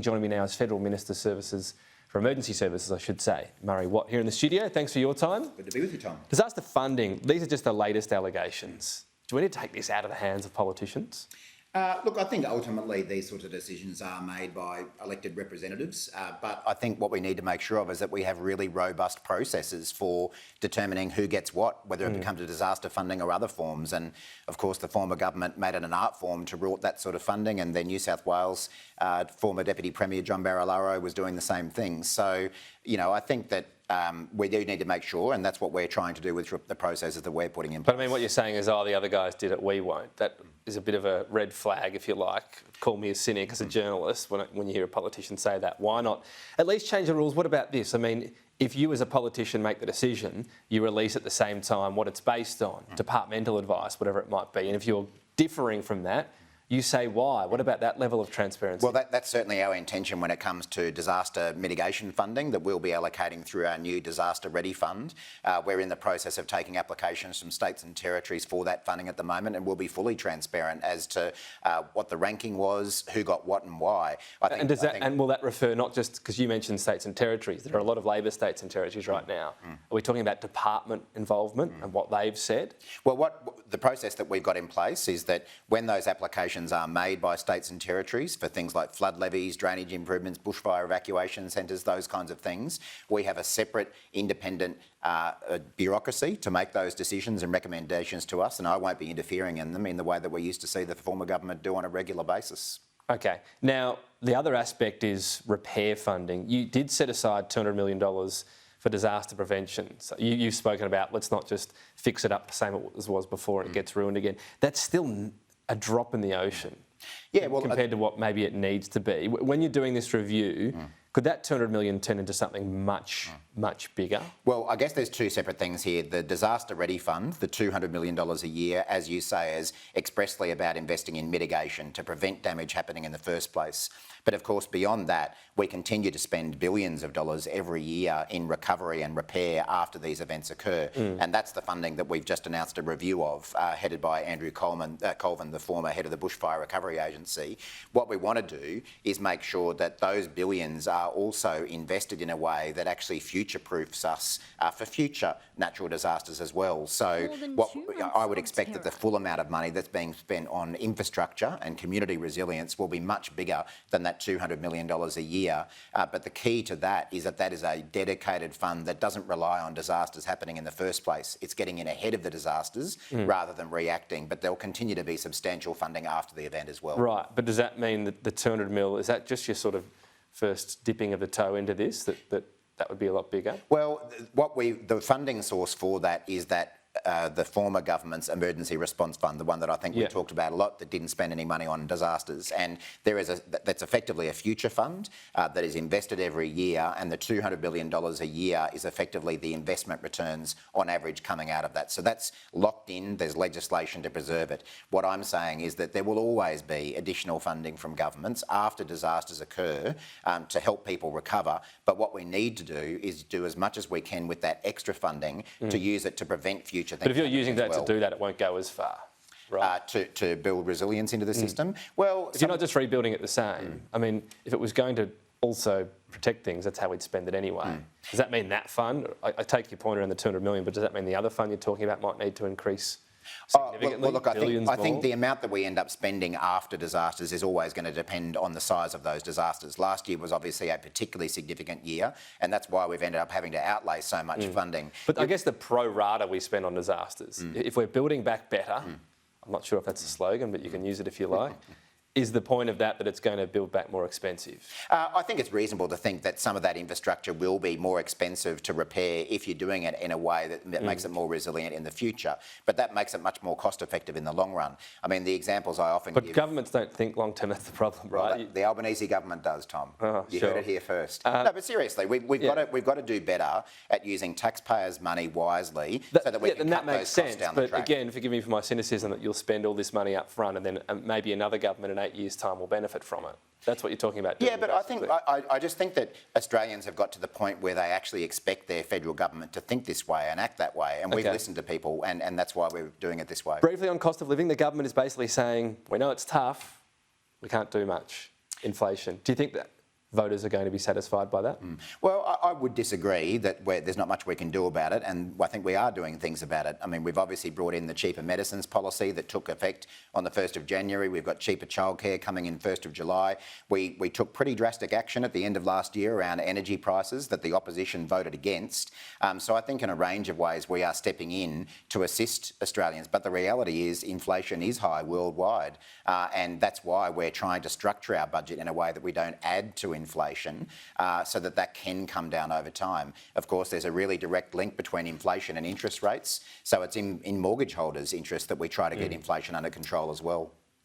Joining me now is Federal Minister for Emergency Services, I should say, Murray Watt, here in the studio. Thanks for your time. Good to be with you, Tom. Disaster funding, these are just the latest allegations. Do we need to take this out of the hands of politicians? Look, I think ultimately these sorts of decisions are made by elected representatives, but I think what we need to make sure of is that we have really robust processes for determining who gets what, whether it becomes a disaster funding or other forms. And of course, the former government made it an art form to rort that sort of funding, and then New South Wales former Deputy Premier John Barilaro was doing the same thing. So, you know, I think that we do need to make sure, and that's what we're trying to do with the processes that we're putting in place. But I mean, what you're saying is, oh, the other guys did it, we won't. That is a bit of a red flag, if you like. Call me a cynic as a journalist when you hear a politician say that. Why not at least change the rules? What about this? I mean, if you as a politician make the decision, you release at the same time what it's based on, departmental advice, whatever it might be. And if you're differing from that, you say why. What about that level of transparency? Well, that's certainly our intention when it comes to disaster mitigation funding that we'll be allocating through our new Disaster Ready Fund. We're in the process of taking applications from states and territories for that funding at the moment, and we'll be fully transparent as to what the ranking was, who got what and why. And will that refer not just, because you mentioned states and territories, there are a lot of Labor states and territories right now. Are we talking about department involvement and what they've said? Well, the process that we've got in place is that when those applications are made by states and territories for things like flood levies, drainage improvements, bushfire evacuation centres, those kinds of things, we have a separate independent bureaucracy to make those decisions and recommendations to us, and I won't be interfering in them in the way that we used to see the former government do on a regular basis. Okay. Now, the other aspect is repair funding. You did set aside $200 million for disaster prevention. So you've spoken about let's not just fix it up the same as it was before and it gets ruined again. That's still a drop in the ocean, compared to what maybe it needs to be. When you're doing this review, could that $200 million turn into something much bigger? Well, I guess there's two separate things here. The Disaster Ready Fund, the $200 million a year, as you say, is expressly about investing in mitigation to prevent damage happening in the first place. But of course, beyond that, we continue to spend billions of dollars every year in recovery and repair after these events occur. And that's the funding that we've just announced a review of, headed by Andrew Colvin, the former head of the Bushfire Recovery Agency. What we want to do is make sure that those billions are also invested in a way that actually future-proofs us for future natural disasters as well. So I would expect that the full amount of money that's being spent on infrastructure and community resilience will be much bigger than that $200 million a year. But the key to that is a dedicated fund that doesn't rely on disasters happening in the first place. It's getting in ahead of the disasters rather than reacting. But there'll continue to be substantial funding after the event as well. Right, but does that mean that the $200 million, is that just your sort of first dipping of the toe into this, that would be a lot bigger? Well, the funding source for that is that the former government's emergency response fund, the one that I think we talked about a lot, that didn't spend any money on disasters. And that's effectively a future fund that is invested every year, and the $200 billion a year is effectively the investment returns on average coming out of that. So that's locked in, there's legislation to preserve it. What I'm saying is that there will always be additional funding from governments after disasters occur to help people recover. But what we need to do is do as much as we can with that extra funding to use it to prevent future things. But if you're using that to do that, it won't go as far, right? To build resilience into the system? Well, you're not just rebuilding it the same. I mean, if it was going to also protect things, that's how we'd spend it anyway. Does that mean that fund? I take your point around the $200 million, but does that mean the other fund you're talking about might need to increase significantly? Well, look, I think the amount that we end up spending after disasters is always going to depend on the size of those disasters. Last year was obviously a particularly significant year, and that's why we've ended up having to outlay so much funding. But I guess the pro rata we spend on disasters, if we're building back better, I'm not sure if that's a slogan, but you can use it if you like, is the point of that it's going to build back more expensive? I think it's reasonable to think that some of that infrastructure will be more expensive to repair if you're doing it in a way that makes it more resilient in the future. But that makes it much more cost effective in the long run. I mean, the examples I often give... But governments don't think long term, that's the problem, right? Well, the Albanese government does, Tom. You heard it here first. No, but seriously, we've got to do better at using taxpayers' money wisely so that we can cut those costs down the track. But again, forgive me for my cynicism that you'll spend all this money up front and then maybe another government in 8 years' time will benefit from it. That's what you're talking about doing. Yeah, but I just think that Australians have got to the point where they actually expect their federal government to think this way and act that way. And we've listened to people, and that's why we're doing it this way. Briefly on cost of living, the government is basically saying, we know it's tough, we can't do much. Inflation. Do you think that voters are going to be satisfied by that? Well, I would disagree that there's not much we can do about it, and I think we are doing things about it. I mean, we've obviously brought in the cheaper medicines policy that took effect on the 1st of January. We've got cheaper childcare coming in 1st of July. We took pretty drastic action at the end of last year around energy prices that the opposition voted against. So I think in a range of ways we are stepping in to assist Australians. But the reality is inflation is high worldwide, and that's why we're trying to structure our budget in a way that we don't add to inflation, so that can come down over time. Of course, there's a really direct link between inflation and interest rates, so it's in mortgage holders' interest that we try to get inflation under control as well.